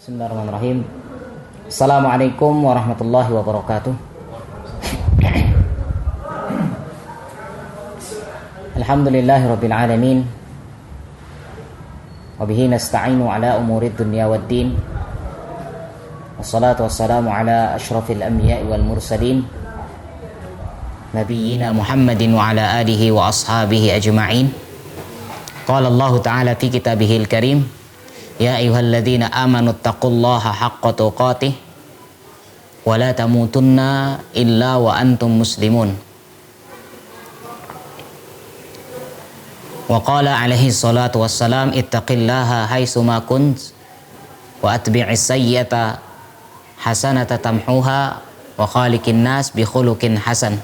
Bismillahirrahmanirrahim. Assalamualaikum warahmatullahi wabarakatuh. Alhamdulillahi rabbil alamin. Wa bihi nasta'inu ala umurid dunya waddin. Wassalatu wassalamu ala asyrafil anbiya'i wal mursalin nabiyyina Muhammadin wa ala alihi wa ashabihi ajma'in. Qala Allah ta'ala fi kitabihil karim, ya ayyuhalladzina amanu taqullaha haqqa tuqatih wa la tamutunna illa wa antum muslimun. Wa qala alaihi salatu wassalam, ittaqillaha haitsuma kunt wa atbi'is sayyi'ata hasanata tamhuha wa khaliqin nas bi khuluqin hasan.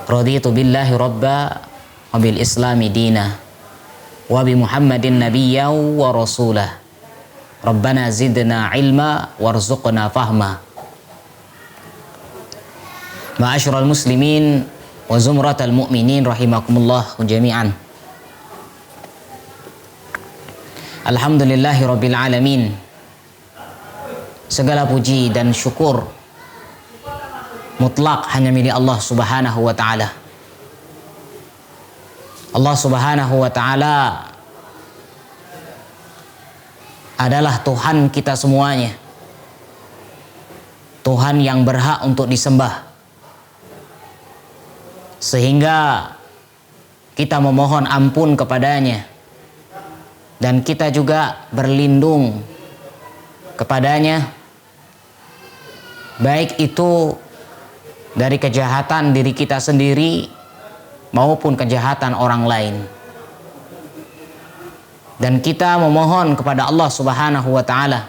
Raditu billahi rabba wa bil islami dina wa bi Muhammadin nabiyyan wa rasulah. Rabbana zidna ilma warzuqna fahma. Ma'asyiral muslimin wa zumratal mu'minin rahimakumullah jami'an. Alhamdulillahi rabbil alamin. Segala puji dan syukur mutlak hanya milik Allah Subhanahu wa ta'ala. Allah Subhanahu wa ta'ala adalah Tuhan kita semuanya, Tuhan yang berhak untuk disembah, sehingga kita memohon ampun kepadanya dan kita juga berlindung kepadanya, baik itu dari kejahatan diri kita sendiri maupun kejahatan orang lain. Dan kita memohon kepada Allah Subhanahu wa ta'ala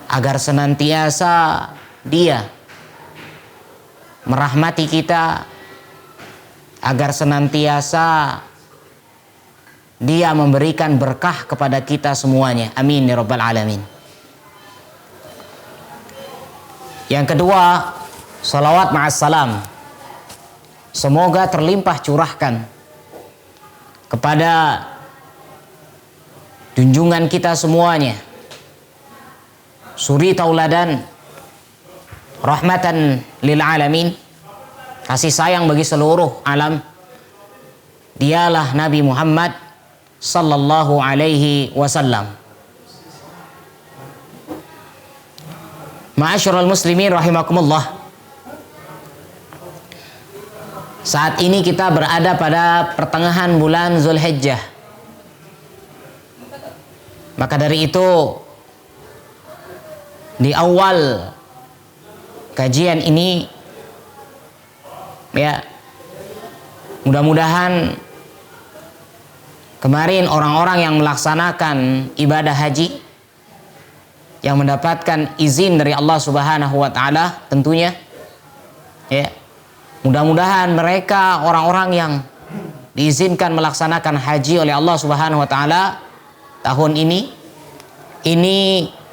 agar senantiasa Dia merahmati kita, agar senantiasa Dia memberikan berkah kepada kita semuanya. Amin ya rabbal alamin. Yang kedua, salawat ma'assalam, semoga terlimpah curahkan kepada junjungan kita semuanya, suri tauladan, rahmatan lil alamin, kasih sayang bagi seluruh alam. Dialah Nabi Muhammad sallallahu alaihi wasallam. Ma'asyiral muslimin rahimakumullah. Saat ini kita berada pada pertengahan bulan Zulhijjah. Maka dari itu, di awal kajian ini, ya, mudah-mudahan kemarin orang-orang yang melaksanakan ibadah haji, yang mendapatkan izin dari Allah Subhanahu wa ta'ala tentunya, ya, mudah-mudahan mereka orang-orang yang diizinkan melaksanakan haji oleh Allah Subhanahu wa ta'ala tahun ini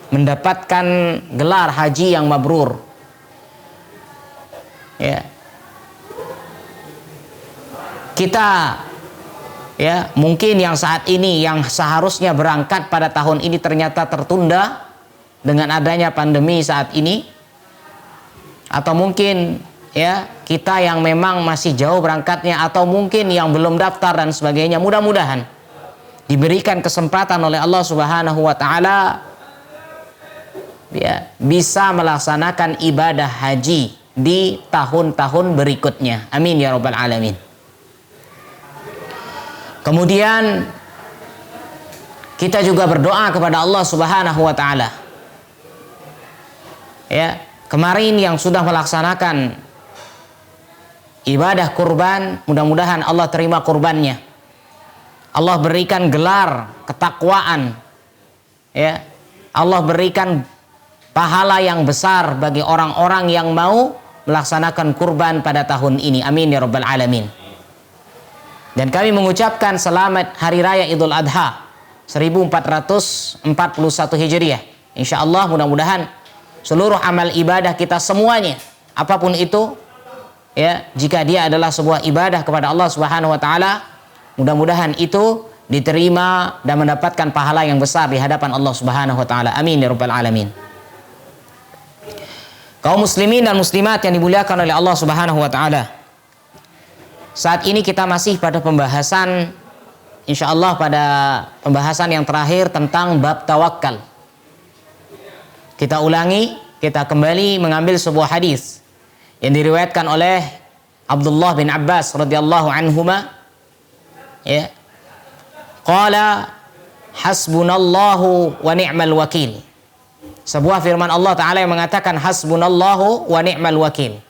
mendapatkan gelar haji yang mabrur. Ya. Kita, ya, mungkin yang saat ini yang seharusnya berangkat pada tahun ini ternyata tertunda dengan adanya pandemi saat ini, atau mungkin, ya, kita yang memang masih jauh berangkatnya, atau mungkin yang belum daftar dan sebagainya, mudah-mudahan diberikan kesempatan oleh Allah Subhanahu wa ta'ala, ya, bisa melaksanakan ibadah haji di tahun-tahun berikutnya. Amin ya rabbal alamin. Kemudian kita juga berdoa kepada Allah Subhanahu wa ta'ala, ya, kemarin yang sudah melaksanakan ibadah kurban, mudah-mudahan Allah terima kurbannya. Allah berikan gelar ketakwaan, ya. Allah berikan pahala yang besar bagi orang-orang yang mau melaksanakan kurban pada tahun ini. Amin ya rabbal alamin. Dan kami mengucapkan selamat Hari Raya Idul Adha 1441 Hijriah. Insya Allah mudah-mudahan seluruh amal ibadah kita semuanya, apapun itu, ya, jika dia adalah sebuah ibadah kepada Allah Subhanahu wa ta'ala, mudah-mudahan itu diterima dan mendapatkan pahala yang besar di hadapan Allah Subhanahu wa taala. Amin ya rabbal alamin. Kaum muslimin dan muslimat yang dimuliakan oleh Allah Subhanahu wa taala. Saat ini kita masih pada pembahasan, insyaallah pada pembahasan yang terakhir tentang bab tawakal. Kita ulangi, kita kembali mengambil sebuah hadis yang diriwayatkan oleh Abdullah bin Abbas radhiyallahu anhuma, ya. Qala hasbunallahu wa ni'mal wakil. Sebuah firman Allah Ta'ala yang mengatakan hasbunallahu wa ni'mal wakil,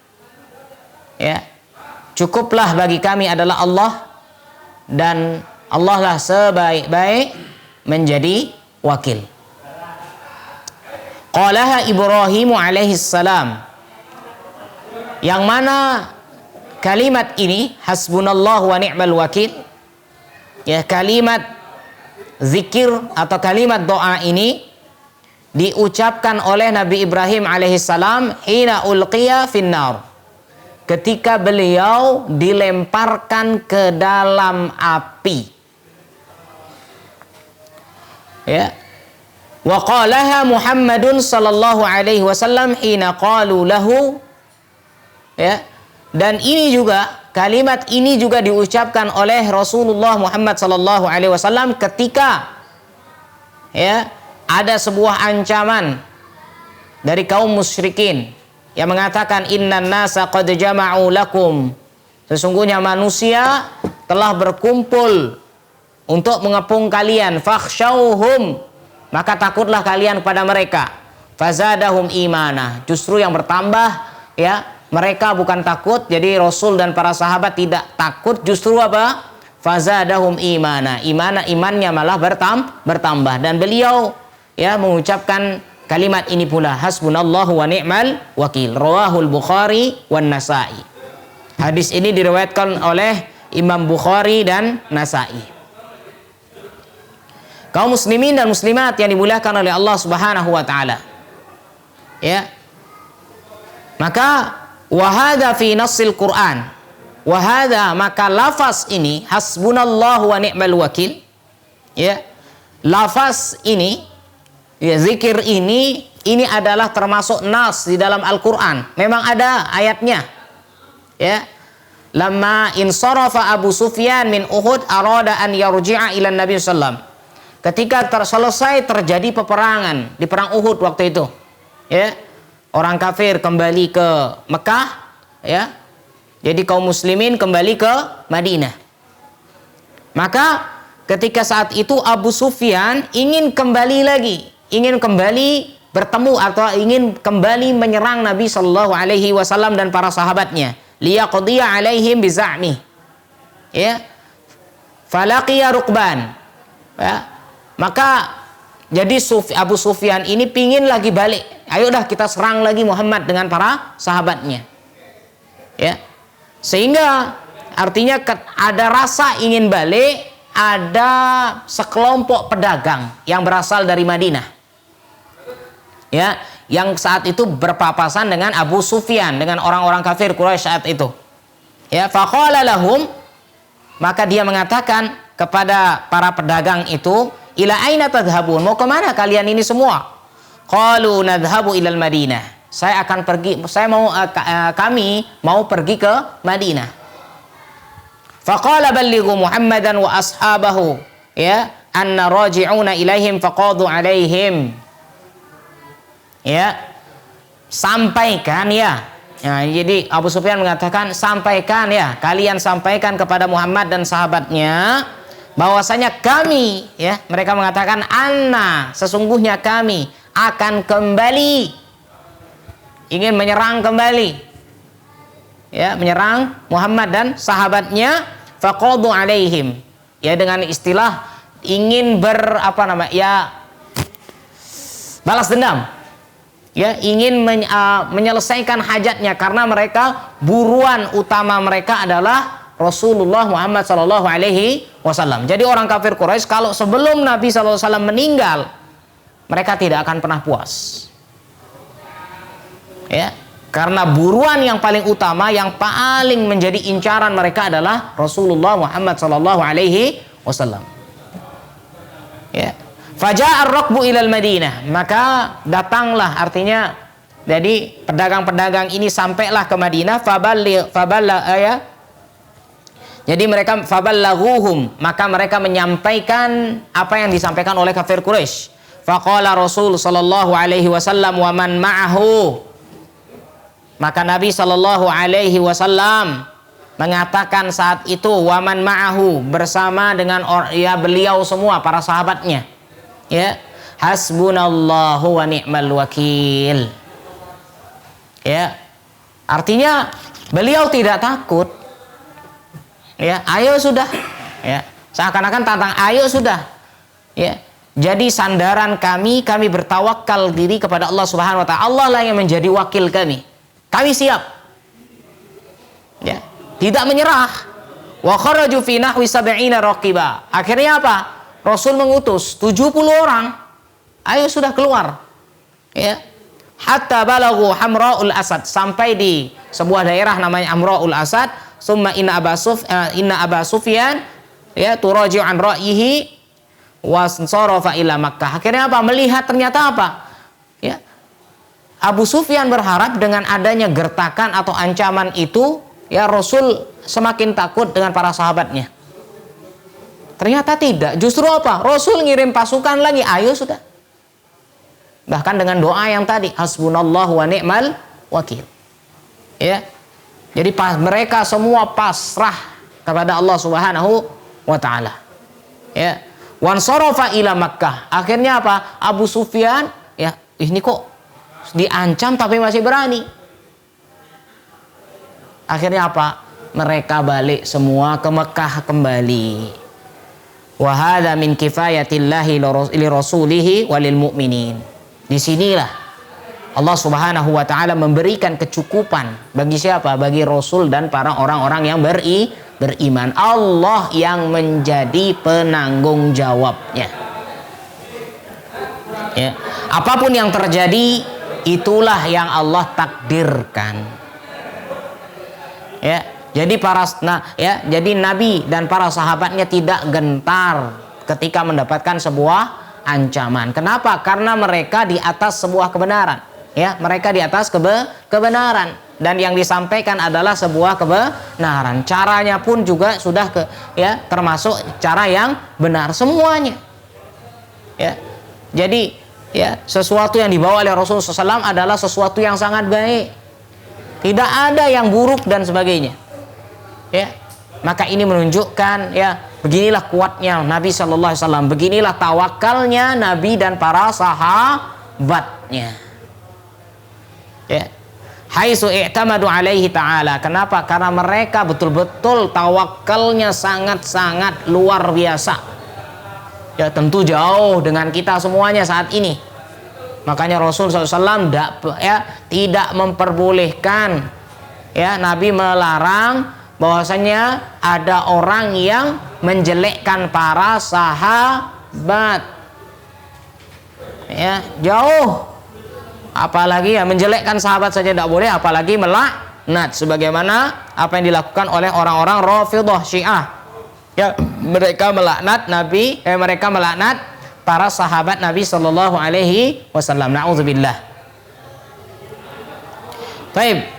ya. Cukuplah bagi kami adalah Allah, dan Allah lah sebaik-baik menjadi wakil. Qalaha Ibrahim alaihi salam, yang mana kalimat ini hasbunallahu wa ni'mal wakil, ya, kalimat zikir atau kalimat doa ini diucapkan oleh Nabi Ibrahim alaihissalam hina ulqiya finnar, ketika beliau dilemparkan ke dalam api, ya. Wa qalaha Muhammadun sallallahu alaihi wasallam hina qalu lahu, ya. Dan ini juga, kalimat ini juga diucapkan oleh Rasulullah Muhammad sallallahu alaihi wasallam ketika, ya, ada sebuah ancaman dari kaum musyrikin yang mengatakan innan nasa qad jama'u lakum, sesungguhnya manusia telah berkumpul untuk mengepung kalian, fakhshawhum, maka takutlah kalian kepada mereka, fazadahum imana, justru yang bertambah, ya, mereka bukan takut, jadi Rasul dan para sahabat tidak takut, justru apa? Fazadahum imana, imannya malah bertambah, dan beliau, ya, mengucapkan kalimat ini pula, hasbunallahu wa ni'mal wakil, rawahul Bukhari wan Nasa'i. Hadis ini diriwayatkan oleh Imam Bukhari dan Nasa'i. Kaum muslimin dan muslimat yang dimuliakan oleh Allah Subhanahu wa taala, ya. Maka wahada fi nassil Quran, wahada, maka lafaz ini hasbunallahu wa ni'mal wakil, ya, lafaz ini, ya, zikir ini adalah termasuk nas di dalam Al-Quran. Memang ada ayatnya, ya. Lamma insarafa Abu Sufyan min Uhud arada an yarji'a ila Nabi sallam, ketika selesai terjadi peperangan di perang Uhud waktu itu, ya, orang kafir kembali ke Mekah, ya, jadi kaum muslimin kembali ke Madinah. Maka ketika saat itu Abu Sufyan ingin kembali lagi, ingin kembali bertemu atau ingin kembali menyerang Nabi Shallallahu Alaihi Wasallam dan para sahabatnya, liyaqdiya alaihim biza'mi, ya, falaqiya rukban, ya. Maka jadi Abu Sufyan ini pingin lagi balik, ayo dah kita serang lagi Muhammad dengan para sahabatnya, ya. Sehingga artinya ada rasa ingin balik, ada sekelompok pedagang yang berasal dari Madinah, ya, yang saat itu berpapasan dengan Abu Sufyan, dengan orang-orang kafir Quraisy saat itu, ya. Faqala lahum, maka dia mengatakan kepada para pedagang itu, ila aina tadhhabun, mau kemana kalian ini semua? Qalu nadhhabu ilal Madinah, saya akan pergi, kami mau pergi ke Madinah. Faqala ballighu Muhammadan wa ashabahu, ya, anna raji'una ilaihim faqadu alaihim, ya, sampaikan, ya. Nah, jadi Abu Sufyan mengatakan, sampaikan, ya, kalian sampaikan kepada Muhammad dan sahabatnya bahwasanya kami, ya, mereka mengatakan anna, sesungguhnya kami akan kembali, ingin menyerang kembali, ya, menyerang Muhammad dan sahabatnya, faqadu alaihim, ya, dengan istilah ingin balas dendam, ya, ingin menyelesaikan hajatnya, karena mereka buruan utama mereka adalah Rasulullah Muhammad Sallallahu Alaihi Wasallam. Jadi orang kafir Quraisy kalau sebelum Nabi Sallallahu Alaihi Wasallam meninggal, mereka tidak akan pernah puas, ya, karena buruan yang paling utama, yang paling menjadi incaran mereka adalah Rasulullah Muhammad Sallallahu Alaihi Wasallam. Ya. Faja'a ar-rakbu ilal Madinah, maka datanglah, artinya jadi pedagang-pedagang ini sampailah ke Madinah. Jadi mereka faballaghuhum, maka mereka menyampaikan apa yang disampaikan oleh kafir Quraisy. Faqala Rasul sallallahu alaihi wasallam wa man ma'ahu, maka Nabi sallallahu alaihi wasallam mengatakan saat itu wa man ma'ahu, bersama dengan beliau semua para sahabatnya, ya, hasbunallahu wa ni'mal wakil. Ya, artinya beliau tidak takut. Ya, ayo sudah. Ya, seakan-akan tantang ayo sudah. Ya, jadi sandaran kami bertawakal diri kepada Allah Subhanahu wa taala. Allah lah yang menjadi wakil kami. Kami siap. Ya, tidak menyerah. Wa kharaju fi nahwi 70 raqiba. Akhirnya apa? Rasul mengutus 70 orang. Ayo sudah keluar. Ya. Hatta balaghu Hamra'ul Asad, sampai di sebuah daerah namanya Hamra'ul Asad. Summa inna Aba Sufyan ya turaji'u an ra'yihi wa sarafa ila Makkah. Akhirnya apa? Melihat ternyata apa? Ya. Abu Sufyan berharap dengan adanya gertakan atau ancaman itu, ya, Rasul semakin takut dengan para sahabatnya. Ternyata tidak. Justru apa? Rasul ngirim pasukan lagi. Ayo sudah. Bahkan dengan doa yang tadi, hasbunallahu wa ni'mal wakil. Ya. Jadi mereka semua pasrah kepada Allah Subhanahu wa taala. Ya. Wan sarafa ila Makkah. Akhirnya apa? Abu Sufyan, ya, ini kok diancam tapi masih berani. Akhirnya apa? Mereka balik semua ke Mekah kembali. Wa hadza min kifayatillahi li rasulihi walil mu'minin. Disinilah Allah Subhanahu wa taala memberikan kecukupan bagi siapa? Bagi Rasul dan para orang-orang yang beriman. Allah yang menjadi penanggung jawabnya. Ya. Apapun yang terjadi, itulah yang Allah takdirkan. Ya. Jadi jadi Nabi dan para sahabatnya tidak gentar ketika mendapatkan sebuah ancaman. Kenapa? Karena mereka di atas sebuah kebenaran. Ya, mereka di atas kebenaran, dan yang disampaikan adalah sebuah kebenaran. Caranya pun juga sudah termasuk cara yang benar semuanya. Ya. Jadi, ya, sesuatu yang dibawa oleh Rasulullah SAW adalah sesuatu yang sangat baik. Tidak ada yang buruk dan sebagainya. Ya. Maka ini menunjukkan, ya, beginilah kuatnya Nabi Shallallahu Alaihi Wasallam, beginilah tawakalnya Nabi dan para sahabatnya. Ya, haitsu i'tamadu alaihi ta'ala. Kenapa? Karena mereka betul-betul tawakalnya sangat-sangat luar biasa. Ya, tentu jauh dengan kita semuanya saat ini. Makanya Rasul SAW tidak memperbolehkan, ya, Nabi melarang bahwasanya ada orang yang menjelekkan para sahabat. Ya, jauh. Apalagi ya menjelekkan sahabat saja tidak boleh, apalagi melaknat sebagaimana apa yang dilakukan oleh orang-orang Rafidhah Syiah. Ya, mereka melaknat Nabi, mereka melaknat para sahabat Nabi sallallahu alaihi wasallam. Nauzubillah. Baik.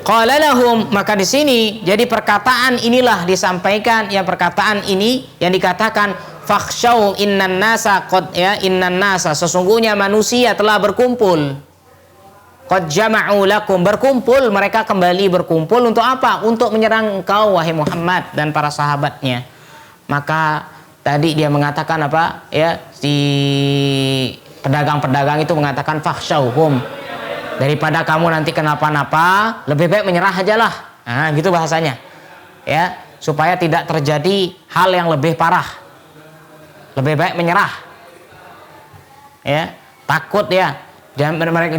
Qala lahum, maka di sini jadi perkataan inilah disampaikan, yang perkataan ini yang dikatakan fakhshaw innan nasa qad, ya, innan nasa, sesungguhnya manusia telah berkumpul, qad jama'u lakum, berkumpul, mereka kembali berkumpul untuk apa? Untuk menyerang engkau wahai Muhammad dan para sahabatnya. Maka tadi dia mengatakan apa? Ya, si pedagang-pedagang itu mengatakan fakhshawhum, daripada kamu nanti kenapa-napa, lebih baik menyerah aja lah. Nah, gitu bahasanya. Ya, supaya tidak terjadi hal yang lebih parah. Lebih baik menyerah. Ya, takut ya.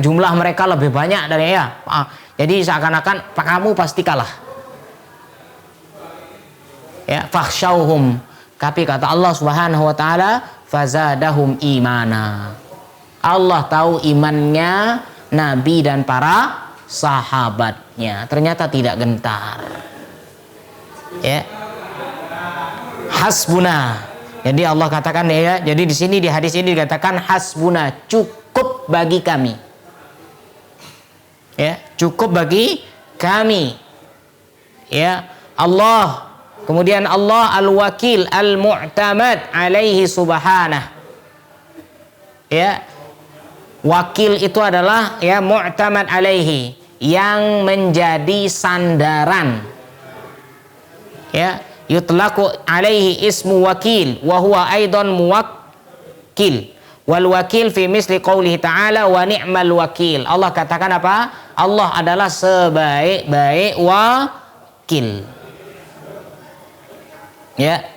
Jumlah mereka lebih banyak dari ya. Jadi seakan-akan kamu pasti kalah. Ya, fakhshawhum. Tapi kata Allah Subhanahu wa taala, fazadahum imana. Allah tahu imannya Nabi dan para sahabatnya, ternyata tidak gentar. Ya. Hasbuna, Jadi Allah katakan ya, jadi di sini di hadis ini dikatakan hasbuna, cukup bagi kami. Ya, cukup bagi kami. Ya, Allah. Kemudian Allah al-wakil al-mu'tamad alaihi subhanah. Ya. Wakil itu adalah ya mu'tamad alaihi, yang menjadi sandaran. Ya, yutlaqu alaihi ismu wakil wa huwa aidan muwakkil. Wal wakil fi misli qoulihi ta'ala wa ni'mal wakil. Allah katakan apa? Allah adalah sebaik-baik wakil. Ya.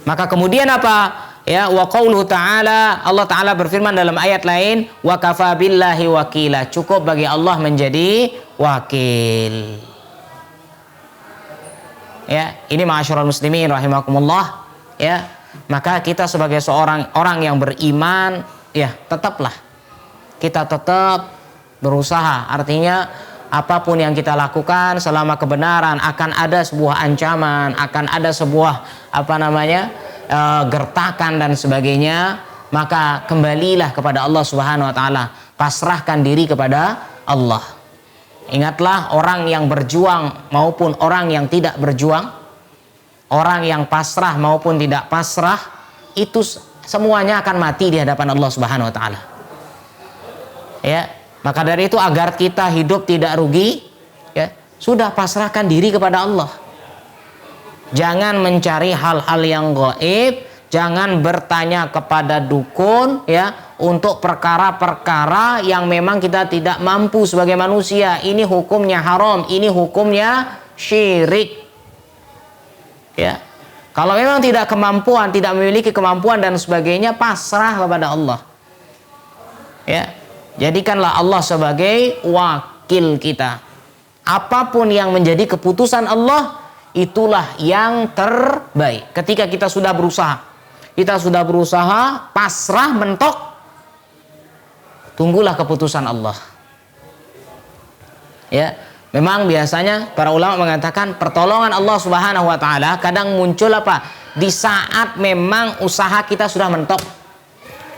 Maka kemudian apa? Ya, wa qauluhu ta'ala, Allah Ta'ala berfirman dalam ayat lain, wa kafa billahi wakila, cukup bagi Allah menjadi wakil. Ya, ini ma'asyiral muslimin rahimakumullah. Ya, maka kita sebagai seorang orang yang beriman, ya tetaplah kita tetap berusaha. Artinya apapun yang kita lakukan selama kebenaran, akan ada sebuah ancaman, akan ada sebuah gertakan dan sebagainya, maka kembalilah kepada Allah Subhanahu wa taala, pasrahkan diri kepada Allah. Ingatlah, orang yang berjuang maupun orang yang tidak berjuang, orang yang pasrah maupun tidak pasrah, itu semuanya akan mati di hadapan Allah Subhanahu wa taala. Ya, maka dari itu agar kita hidup tidak rugi, ya, sudah pasrahkan diri kepada Allah. Jangan mencari hal-hal yang gaib, jangan bertanya kepada dukun, ya, untuk perkara-perkara yang memang kita tidak mampu sebagai manusia. Ini hukumnya haram, ini hukumnya syirik. Ya. Kalau memang tidak memiliki kemampuan dan sebagainya, pasrah kepada Allah. Ya. Jadikanlah Allah sebagai wakil kita. Apapun yang menjadi keputusan Allah, itulah yang terbaik. Ketika kita sudah berusaha, pasrah, mentok, tunggulah keputusan Allah. Ya, memang biasanya para ulama mengatakan pertolongan Allah Subhanahu wa taala kadang muncul apa? Di saat memang usaha kita sudah mentok,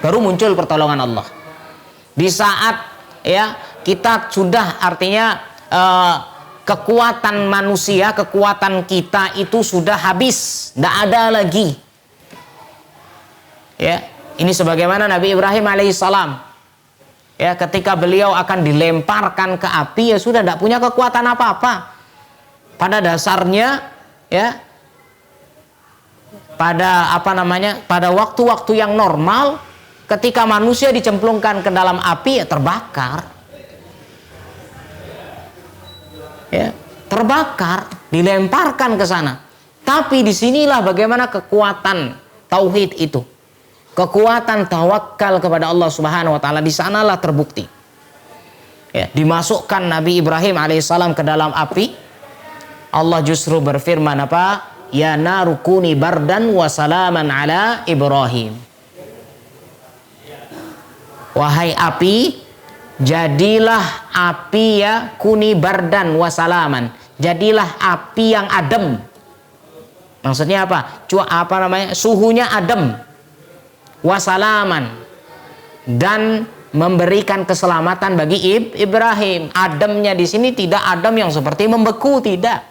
baru muncul pertolongan Allah. Di saat ya kita sudah, artinya kekuatan manusia, kekuatan kita itu sudah habis, tidak ada lagi. Ya, ini sebagaimana Nabi Ibrahim alaihissalam. Ya, ketika beliau akan dilemparkan ke api, ya sudah tidak punya kekuatan apa-apa. Pada dasarnya, ya, pada waktu-waktu yang normal, ketika manusia dicemplungkan ke dalam api, ya terbakar. Ya, terbakar, dilemparkan ke sana. Tapi disinilah bagaimana kekuatan tauhid itu, kekuatan tawakal kepada Allah Subhanahu wa taala, di sanalah terbukti. Ya, dimasukkan Nabi Ibrahim alaihissalam ke dalam api, Allah justru berfirman apa? Ya narukuni bardan wa salaman ala Ibrahim. Wahai api, jadilah api, ya, kuni bardan wasalaman, jadilah api yang adem. Maksudnya apa? Suhunya adem, wasalaman, dan memberikan keselamatan bagi Ibrahim. Ademnya di sini tidak adem yang seperti membeku, tidak.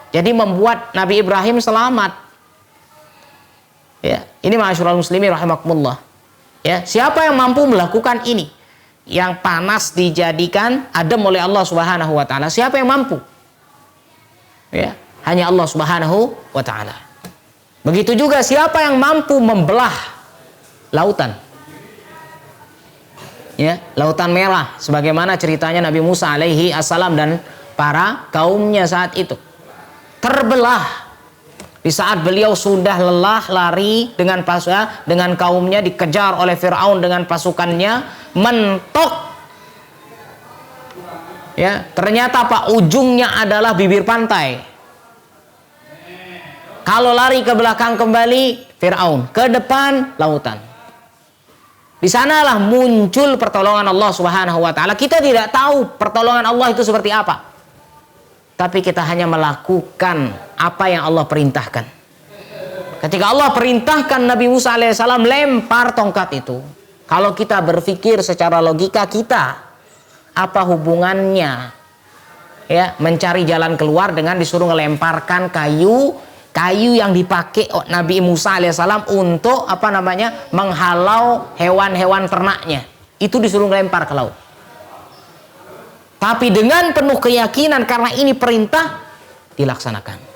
Jadi membuat Nabi Ibrahim selamat. Ya, ini ma'asyiral muslimin rahimakumullah. Ya, siapa yang mampu melakukan ini? Yang panas dijadikan adem oleh Allah Subhanahu wa taala. Siapa yang mampu? Ya, hanya Allah Subhanahu wa taala. Begitu juga siapa yang mampu membelah lautan? Ya, lautan merah sebagaimana ceritanya Nabi Musa alaihi assalam dan para kaumnya saat itu. Terbelah. Di saat beliau sudah lelah lari dengan kaumnya, dikejar oleh Firaun dengan pasukannya, mentok. Ya, ternyata apa? Ujungnya adalah bibir pantai. Kalau lari ke belakang kembali Firaun, ke depan lautan. Di sanalah muncul pertolongan Allah Subhanahu wa taala. Kita tidak tahu pertolongan Allah itu seperti apa. Tapi kita hanya melakukan apa yang Allah perintahkan. Ketika Allah perintahkan Nabi Musa alaihissalam lempar tongkat itu, kalau kita berpikir secara logika kita, apa hubungannya ya mencari jalan keluar dengan disuruh melemparkan kayu yang dipakai Nabi Musa alaihissalam untuk menghalau hewan-hewan ternaknya, itu disuruh melempar ke laut. Tapi dengan penuh keyakinan karena ini perintah, dilaksanakan.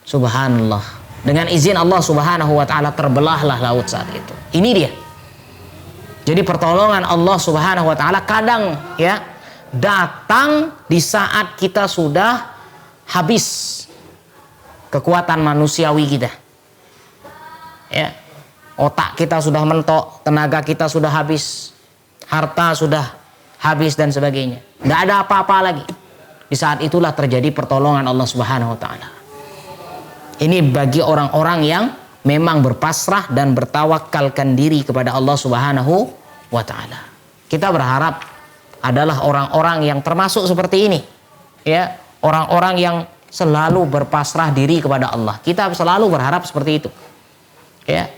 Subhanallah, dengan izin Allah subhanahu wa ta'ala terbelahlah laut saat itu. Ini dia. Jadi pertolongan Allah subhanahu wa ta'ala kadang ya datang di saat kita sudah habis kekuatan manusiawi kita. Ya, otak kita sudah mentok, tenaga kita sudah habis, harta sudah habis dan sebagainya. Nggak ada apa-apa lagi. Di saat itulah terjadi pertolongan Allah subhanahu wa ta'ala. Ini bagi orang-orang yang memang berpasrah dan bertawakalkan diri kepada Allah subhanahu wa ta'ala. Kita berharap adalah orang-orang yang termasuk seperti ini. Ya, orang-orang yang selalu berpasrah diri kepada Allah. Kita selalu berharap seperti itu. Ya.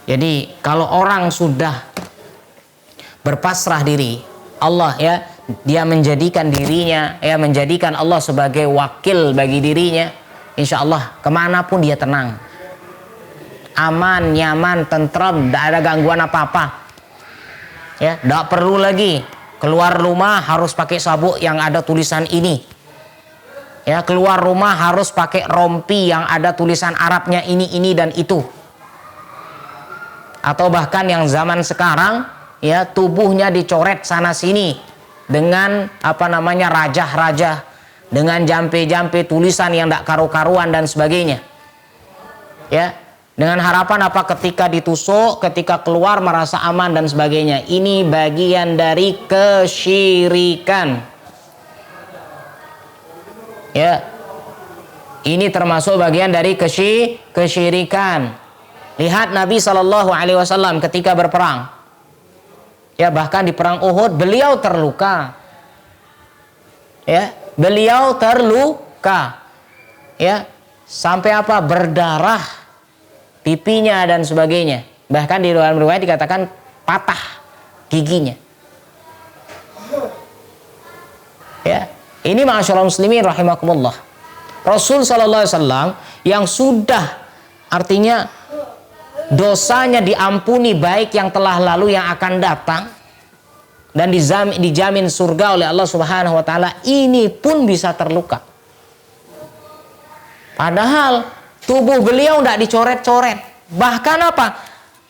Jadi kalau orang sudah berpasrah diri, Allah ya, dia menjadikan dirinya, ya menjadikan Allah sebagai wakil bagi dirinya. Insya Allah kemanapun dia tenang, aman, nyaman, tentrem, tidak ada gangguan apa-apa. Ya, tidak perlu lagi keluar rumah harus pakai sabuk yang ada tulisan ini. Ya, keluar rumah harus pakai rompi yang ada tulisan Arabnya ini dan itu. Atau bahkan yang zaman sekarang, ya tubuhnya dicoret sana sini dengan rajah-rajah, dengan jampe-jampe tulisan yang tidak karu-karuan dan sebagainya. Ya, dengan harapan ketika ditusuk, ketika keluar merasa aman dan sebagainya. Ini bagian dari kesyirikan. Ya, ini termasuk bagian dari kesyirikan. Lihat Nabi SAW ketika berperang. Ya, bahkan di perang Uhud beliau terluka. Ya, beliau terluka, ya sampai berdarah pipinya dan sebagainya. Bahkan di dalam riwayat dikatakan patah giginya. Ya, ini ma'asyiral muslimin rahimakumullah. Rasul sallallahu alaihi wasallam yang sudah artinya dosanya diampuni baik yang telah lalu yang akan datang, dan dijamin surga oleh Allah subhanahu wa ta'ala, ini pun bisa terluka. Padahal tubuh beliau tidak dicoret-coret. Bahkan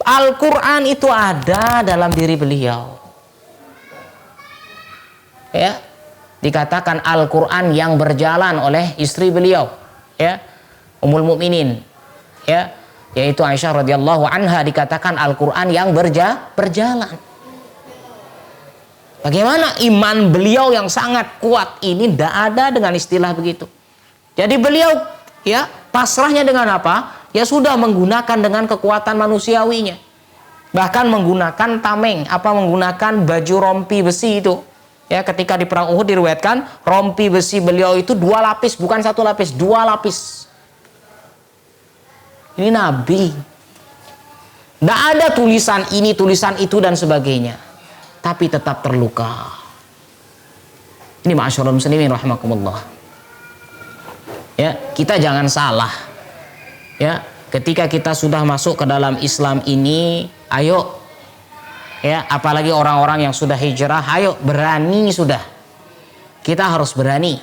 Al-Quran itu ada dalam diri beliau. Ya, dikatakan Al-Quran yang berjalan oleh istri beliau, ya Ummul Mukminin, ya yaitu Aisyah radhiyallahu anha, dikatakan Al-Quran yang berjalan. Bagaimana iman beliau yang sangat kuat ini tidak ada dengan istilah begitu. Jadi beliau ya pasrahnya dengan apa? Ya sudah menggunakan dengan kekuatan manusiawinya. Bahkan menggunakan tameng, menggunakan baju rompi besi itu. Ya, ketika di perang Uhud diriwayatkan rompi besi beliau itu 2 lapis, bukan 1 lapis, 2 lapis. Ini Nabi. Tidak ada tulisan ini, tulisan itu dan sebagainya. Tapi tetap terluka. Ini ma'asyiral muslimin rahimakumullah. Ya, kita jangan salah. Ya, ketika kita sudah masuk ke dalam Islam ini, ayo ya, apalagi orang-orang yang sudah hijrah, ayo berani sudah. Kita harus berani.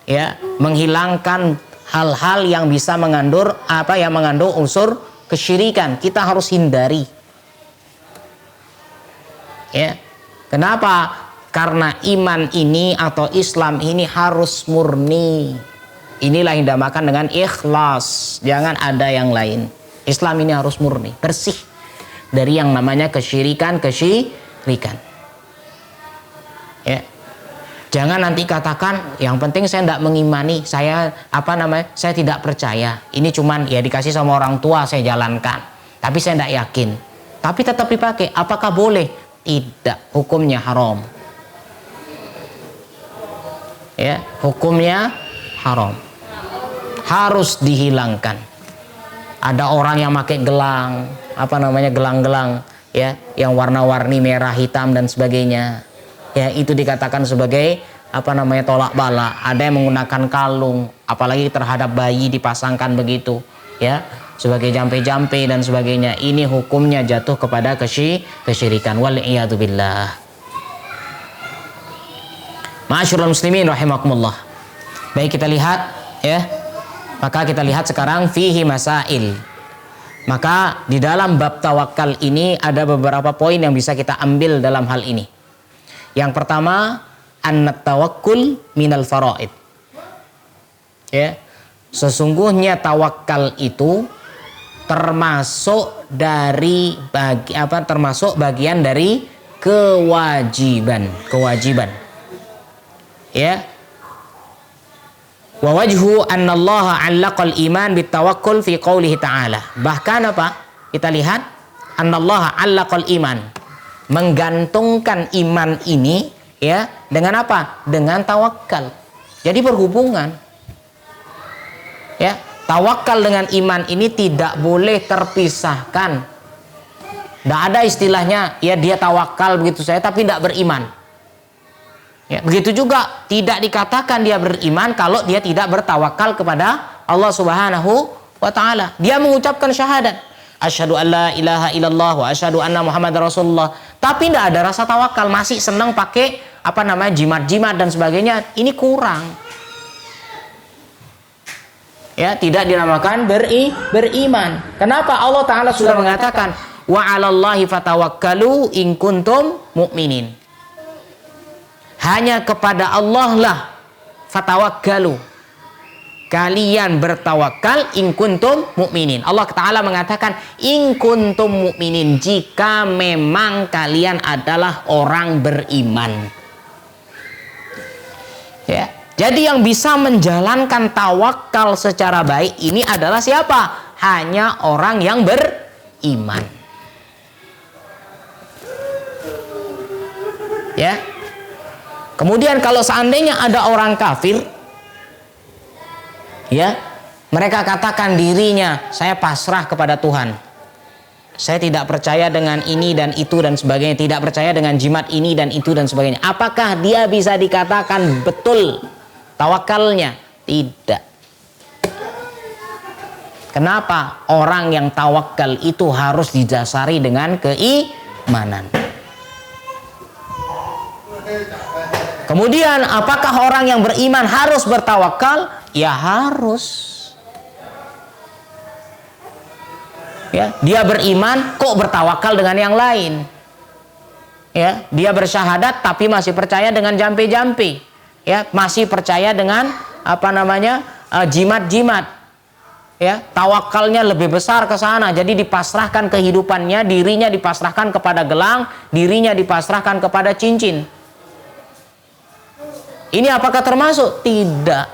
Ya, menghilangkan hal-hal yang bisa mengandung unsur kesyirikan. Kita harus hindari. Ya, kenapa? Karena iman ini atau Islam ini harus murni. Inilah yang dinamakan dengan ikhlas. Jangan ada yang lain. Islam ini harus murni, bersih dari yang namanya kesyirikan. Ya, jangan nanti katakan, yang penting saya tidak mengimani, saya saya tidak percaya. Ini cuman ya dikasih sama orang tua saya jalankan, tapi saya tidak yakin. Tapi tetap dipakai. Apakah boleh? Tidak, hukumnya haram. Ya, hukumnya haram. harus dihilangkan. Ada orang yang pakai gelang, gelang-gelang ya, yang warna-warni merah, hitam dan sebagainya. Ya, itu dikatakan sebagai tolak bala. Ada yang menggunakan kalung, apalagi terhadap bayi dipasangkan begitu, ya, sebagai jampe-jampe dan sebagainya. Ini hukumnya jatuh kepada kesyirikan. Wal'iyadzubillah. Ma'asyiral muslimin rahimakumullah. Baik, kita lihat ya. Maka kita lihat sekarang fihi masail. Maka di dalam bab tawakal ini ada beberapa poin yang bisa kita ambil dalam hal ini. Yang pertama, annat tawakkul minal faraid. Ya. Sesungguhnya tawakal itu termasuk bagian dari kewajiban. Ya. Wa wajhu annallaha 'allaqal iman bitawakkul fi qoulihi ta'ala. Bahkan apa? Kita lihat annallaha 'allaqal iman. Menggantungkan iman ini ya dengan apa? Dengan tawakal. Jadi berhubungan. Ya, tawakal dengan iman ini tidak boleh terpisahkan. Tidak ada istilahnya ya dia tawakal begitu saja tapi tidak beriman. Ya, begitu juga tidak dikatakan dia beriman kalau dia tidak bertawakal kepada Allah Subhanahu wa taala. Dia mengucapkan syahadat, asyhadu an la ilaha illallah wa asyhadu anna Muhammadar Rasulullah, tapi tidak ada rasa tawakal, masih senang pakai jimat-jimat dan sebagainya. Ini kurang. Ya, tidak dinamakan beriman. Kenapa? Allah taala sudah mengatakan wa 'alallahi fatawakkalu in kuntum mu'minin. Hanya kepada Allah lah fatawakkalu, kalian bertawakal in kuntum mu'minin. Allah Ta'ala mengatakan in kuntum mu'minin, jika memang kalian adalah orang beriman. Ya, jadi yang bisa menjalankan tawakal secara baik ini adalah siapa? Hanya orang yang beriman. Ya. Kemudian kalau seandainya ada orang kafir, ya, mereka katakan dirinya, saya pasrah kepada Tuhan. Saya tidak percaya dengan ini dan itu dan sebagainya, tidak percaya dengan jimat ini dan itu dan sebagainya. Apakah dia bisa dikatakan betul tawakalnya? Tidak. Kenapa? Orang yang tawakal itu harus didasari dengan keimanan. Kemudian apakah orang yang beriman harus bertawakal? Ya harus. Ya, dia beriman kok bertawakal dengan yang lain. Ya, dia bersyahadat tapi masih percaya dengan jampe-jampe. Ya, masih percaya dengan jimat-jimat. Ya, tawakalnya lebih besar ke sana. Jadi dipasrahkan kehidupannya, dirinya dipasrahkan kepada gelang, dirinya dipasrahkan kepada cincin. Ini apakah termasuk? Tidak.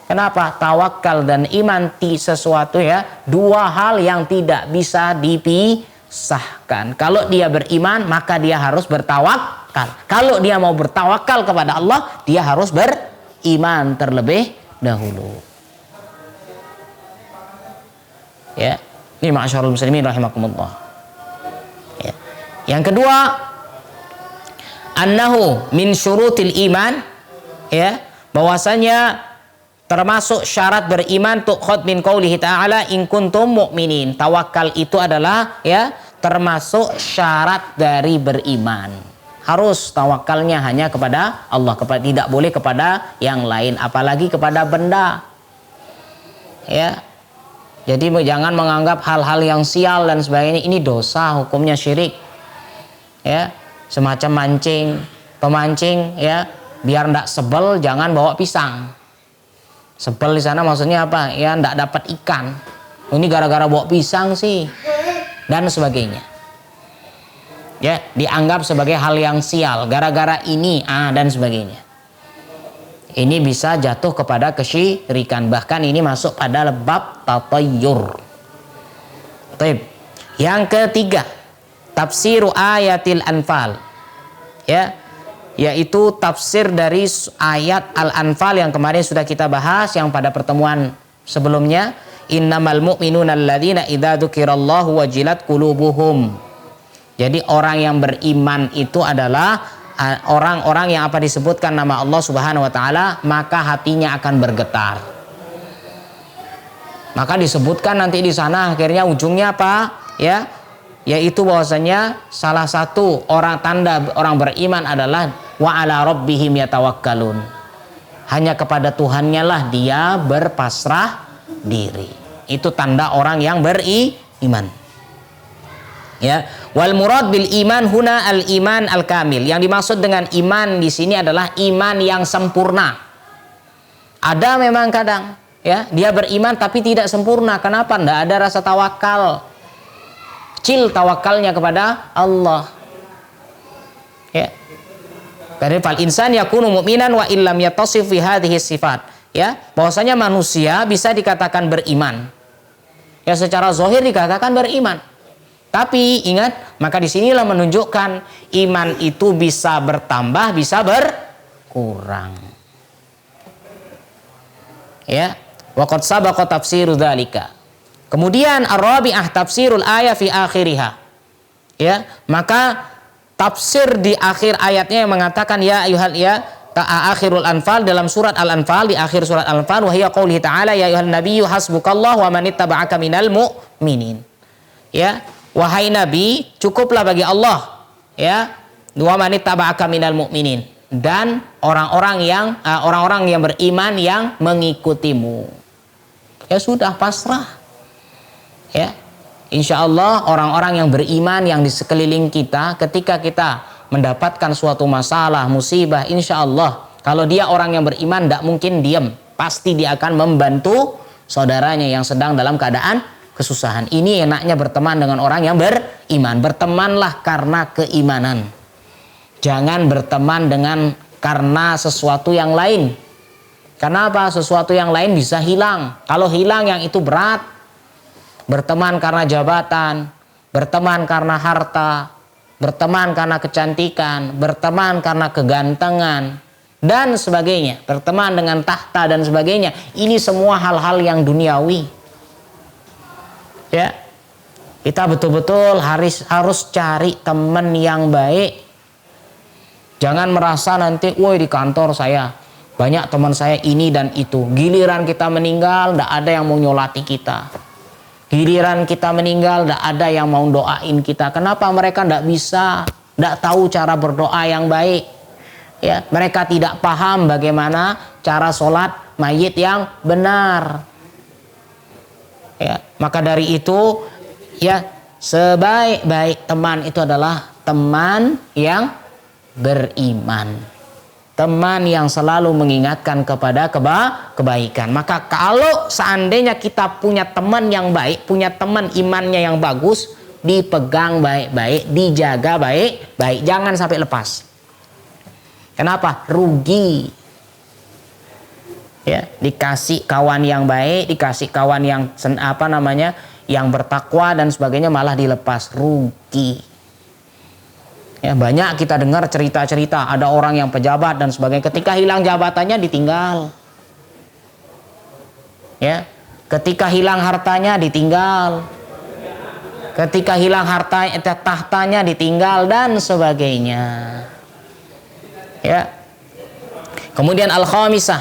Kenapa? Tawakal dan iman sesuatu ya, dua hal yang tidak bisa dipisahkan. Kalau dia beriman, maka dia harus bertawakal. Kalau dia mau bertawakal kepada Allah, dia harus beriman terlebih dahulu. Ya, ini ma'asyarul muslimin rahimakumullah. Ya. Yang kedua, annahu min syurutil iman, ya, bahwasanya termasuk syarat beriman tukhad min qoulihi ta'ala in kuntum mu'minin. Tawakal itu adalah ya termasuk syarat dari beriman. Harus tawakalnya hanya kepada Allah, tidak boleh kepada yang lain, apalagi kepada benda. Ya. Jadi jangan menganggap hal-hal yang sial dan sebagainya ini dosa, hukumnya syirik. Ya. Semacam pemancing ya, biar ndak sebel jangan bawa pisang. Sebel di sana maksudnya apa? Ya ndak dapat ikan. Ini gara-gara bawa pisang sih dan sebagainya. Ya, dianggap sebagai hal yang sial gara-gara ini dan sebagainya. Ini bisa jatuh kepada kesyirikan, bahkan ini masuk pada bab tatayyur. Baik. Yang ketiga, tafsiru ayatil Anfal, ya, yaitu tafsir dari ayat Al-Anfal yang kemarin sudah kita bahas, yang pada pertemuan sebelumnya, innamal mu'minuna alladzina idza dzukirallahu wajilat qulubuhum. Jadi orang yang beriman itu adalah orang-orang yang apa disebutkan nama Allah Subhanahu wa taala, maka hatinya akan bergetar. Maka disebutkan nanti di sana akhirnya ujungnya apa? Ya, yaitu bahwasanya salah satu tanda orang beriman adalah wa ala rabbihim yatawakkalun. Hanya kepada Tuhannya lah dia berpasrah diri. Itu tanda orang yang beriman. Ya, wal murad bil iman huna al iman al kamil. Yang dimaksud dengan iman di sini adalah iman yang sempurna. Ada memang kadang ya dia beriman tapi tidak sempurna. Kenapa? Tidak ada rasa tawakal. Kecil tawakalnya kepada Allah. Ya. Karena fal insan yakunu mu'minan wa illam yatasif fi hadhihi sifat. Ya, bahwasanya manusia bisa dikatakan beriman. Ya, secara zahir dikatakan beriman. Tapi ingat, maka disinilah menunjukkan iman itu bisa bertambah, bisa berkurang. Ya, wa qad sabaqa tafsiru dzalika. Kemudian ar-rabi'ah tafsirul ayat fi akhiriha. Ya, maka tafsir di akhir ayatnya yang mengatakan ya ayyuhal ya akhirul anfal dalam surat al-anfal, di akhir surat al-anfal, wa hiya qoulihi ta'ala ya ayyuhan nabiyyu hasbukallahu wa man ittaba'aka minal mu'minin. Ya, wahai nabi, cukuplah bagi Allah ya wa man ittaba'aka minal mu'minin, dan orang-orang yang beriman yang mengikutimu. Ya sudah, pasrah. Ya, insya Allah orang-orang yang beriman yang di sekeliling kita, ketika kita mendapatkan suatu masalah, musibah, insya Allah kalau dia orang yang beriman tidak mungkin diam, pasti dia akan membantu saudaranya yang sedang dalam keadaan kesusahan. Ini enaknya berteman dengan orang yang beriman. Bertemanlah karena keimanan, jangan berteman karena sesuatu yang lain. Kenapa? Sesuatu yang lain bisa hilang. Kalau hilang yang itu berat. Berteman karena jabatan, berteman karena harta, berteman karena kecantikan, berteman karena kegantengan, dan sebagainya. Berteman dengan tahta dan sebagainya. Ini semua hal-hal yang duniawi. Ya, kita betul-betul harus cari teman yang baik. Jangan merasa nanti, woi di kantor saya banyak teman saya ini dan itu. Giliran kita meninggal, tidak ada yang mau nyolati kita. Giliran kita meninggal, tidak ada yang mau doain kita. Kenapa? Mereka tidak bisa, tidak tahu cara berdoa yang baik. Ya, mereka tidak paham bagaimana cara sholat mayit yang benar. Ya, maka dari itu, ya sebaik-baik teman itu adalah teman yang beriman. Teman yang selalu mengingatkan kepada kebaikan. Maka kalau seandainya kita punya teman yang baik, punya teman imannya yang bagus, dipegang baik-baik, dijaga baik-baik, jangan sampai lepas. Kenapa? Rugi. Ya, dikasih kawan yang baik, dikasih kawan yang yang bertakwa dan sebagainya, malah dilepas, rugi. Ya, banyak kita dengar cerita-cerita ada orang yang pejabat dan sebagainya, ketika hilang jabatannya ditinggal. Ya, ketika hilang hartanya ditinggal. Ketika hilang tahtanya ditinggal dan sebagainya. Ya. Kemudian al-khamisah,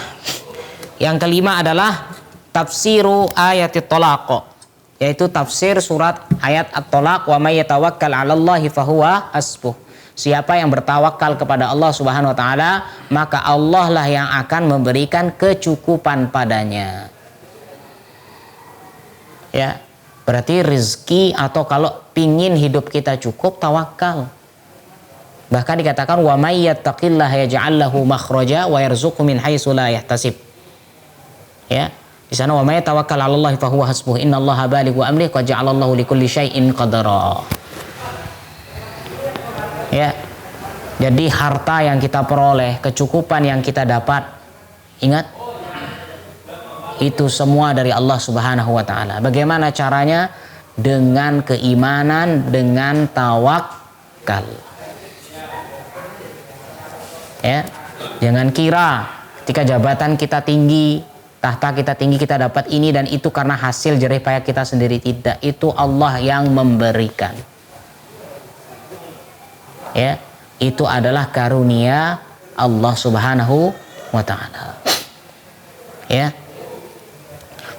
yang kelima adalah tafsiru ayat at-talaq, yaitu tafsir surat ayat at-talaq, wa may yatawakkal 'alallahi fahuwa hasbuh. Siapa yang bertawakal kepada Allah Subhanahu wa taala, maka Allah lah yang akan memberikan kecukupan padanya. Ya, berarti rezeki atau kalau pingin hidup kita cukup, tawakal. Bahkan dikatakan wa may yattaqillaha yaj'al lahu makhraja wa yarzuqhu min haitsu la yahtasib. Ya, di sana wa may tawakkal 'alallahi fahuwa hasbuh innallaha balighu amrihi qad ja'alallahu likulli syai'in qadara. Ya, jadi harta yang kita peroleh, kecukupan yang kita dapat, ingat, itu semua dari Allah Subhanahu wa taala. Bagaimana caranya? Dengan keimanan, dengan tawakal. Ya, jangan kira ketika jabatan kita tinggi, tahta kita tinggi, kita dapat ini dan itu karena hasil jerih payah kita sendiri. Tidak, itu Allah yang memberikan. Ya, itu adalah karunia Allah Subhanahu wa ta'ala. Ya.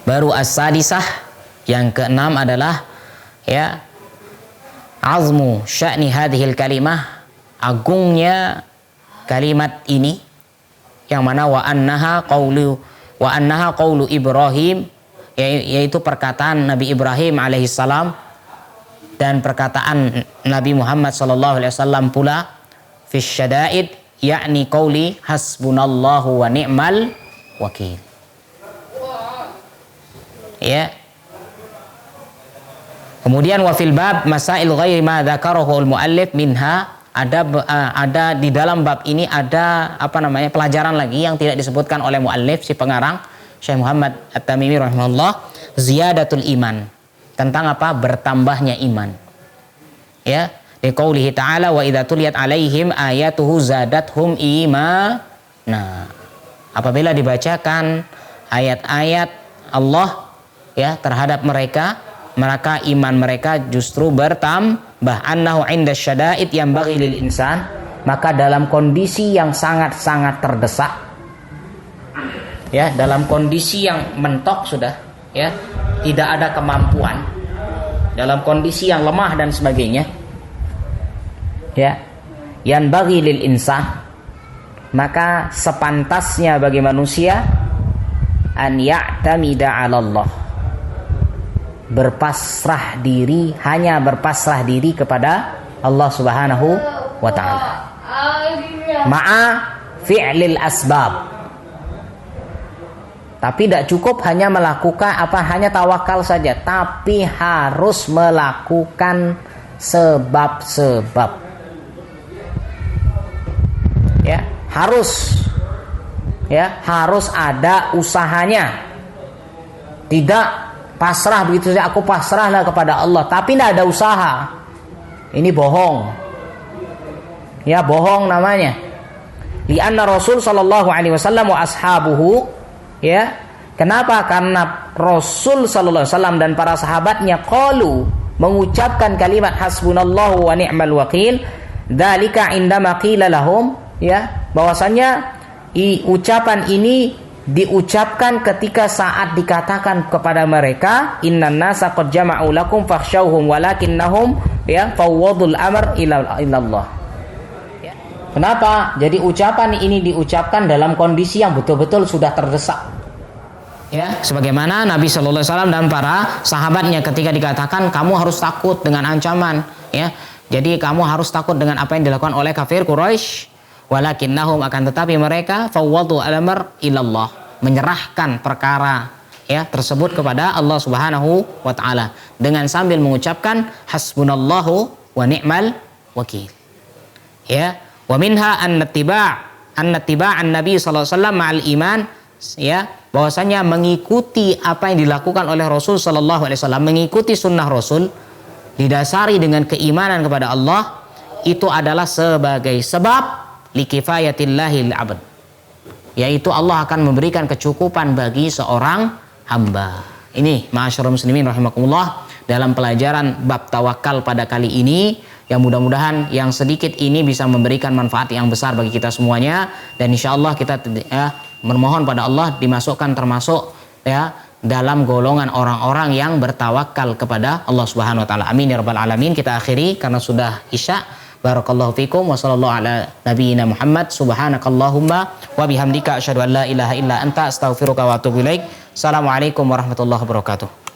Baru as-sadisah, yang keenam adalah ya azmu sya'ni hadhil kalimah, agungnya kalimat ini, yang mana wa annaha qaulu Ibrahim, yaitu perkataan Nabi Ibrahim alaihissalam dan perkataan Nabi Muhammad sallallahu alaihi wasallam pula fi syada'id, yakni qauli hasbunallahu wa ni'mal wakil. Ya. Kemudian wa fil bab masail ghairi ma dzakarahu al muallif minha, ada di dalam bab ini ada pelajaran lagi yang tidak disebutkan oleh muallif, si pengarang Syekh Muhammad At-Tamimi rahimahullah, ziyadatul iman, tentang bertambahnya iman. Ya, di qoulihi ta'ala wa idza tuliyat alaihim ayatuhu zadathum imana. Nah, apabila dibacakan ayat-ayat Allah ya terhadap mereka, maka iman mereka justru bertambah. Annahu 'inda syada'id yanbaghi lil insan, maka dalam kondisi yang sangat-sangat terdesak, ya, dalam kondisi yang mentok sudah, ya, tidak ada kemampuan, dalam kondisi yang lemah dan sebagainya, ya, yanbaghi lil insan, maka sepantasnya bagi manusia an ya'tamida 'ala Allah, berpasrah diri, hanya berpasrah diri kepada Allah Subhanahu wa ta'ala, ma'a fi'lil asbab. Tapi tidak cukup hanya melakukan hanya tawakal saja, tapi harus melakukan sebab-sebab. Ya, harus ada usahanya. Tidak pasrah begitu saja, aku pasrahlah kepada Allah tapi tidak ada usaha. Ini bohong. Ya, bohong namanya. Lianna Rasul sallallahu alaihi wasallam wa ashabuhu, ya. Kenapa? Karena Rasul sallallahu alaihi wasallam dan para sahabatnya qalu, mengucapkan kalimat hasbunallahu wa ni'mal wakil, dzalika indama qila lahum, ya, bahwasanya ucapan ini diucapkan ketika saat dikatakan kepada mereka, innan nasa qad jama'u lakum fakhshawhum walakinnahum ya fawwadul amr ila Allah. Ya. Kenapa? Jadi ucapan ini diucapkan dalam kondisi yang betul-betul sudah terdesak. Ya, sebagaimana Nabi sallallahu alaihi wasallam dan para sahabatnya ketika dikatakan kamu harus takut dengan ancaman, ya. Jadi kamu harus takut dengan apa yang dilakukan oleh kafir Quraisy. Walakinnahum, akan tetapi mereka fawwadu al-amr ilallah, menyerahkan perkara ya tersebut kepada Allah Subhanahu wa taala dengan sambil mengucapkan hasbunallahu wa ni'mal wakil. Ya, wa minha an-nattiba'an Nabi sallallahu alaihi wasallam ma'al iman, ya, bahwasanya mengikuti apa yang dilakukan oleh Rasul sallallahu alaihi wasallam, mengikuti sunnah Rasul didasari dengan keimanan kepada Allah, itu adalah sebagai sebab likifayatillahil abad, yaitu Allah akan memberikan kecukupan bagi seorang hamba. Ini ma'asyiral muslimin rahimakumullah, dalam pelajaran bab tawakal pada kali ini, yang mudah-mudahan yang sedikit ini bisa memberikan manfaat yang besar bagi kita semuanya, dan insyaallah kita memohon pada Allah dimasukkan termasuk ya dalam golongan orang-orang yang bertawakal kepada Allah Subhanahu wa taala. Amin ya rabbal alamin. Kita akhiri karena sudah isya. Barakallahu fikum wa sallallahu ala nabiyyina Muhammad. Subhanakallahumma wa bihamdika asyhadu an la ilaha illa anta astaghfiruka wa atubu ilaik. Assalamualaikum warahmatullahi wabarakatuh.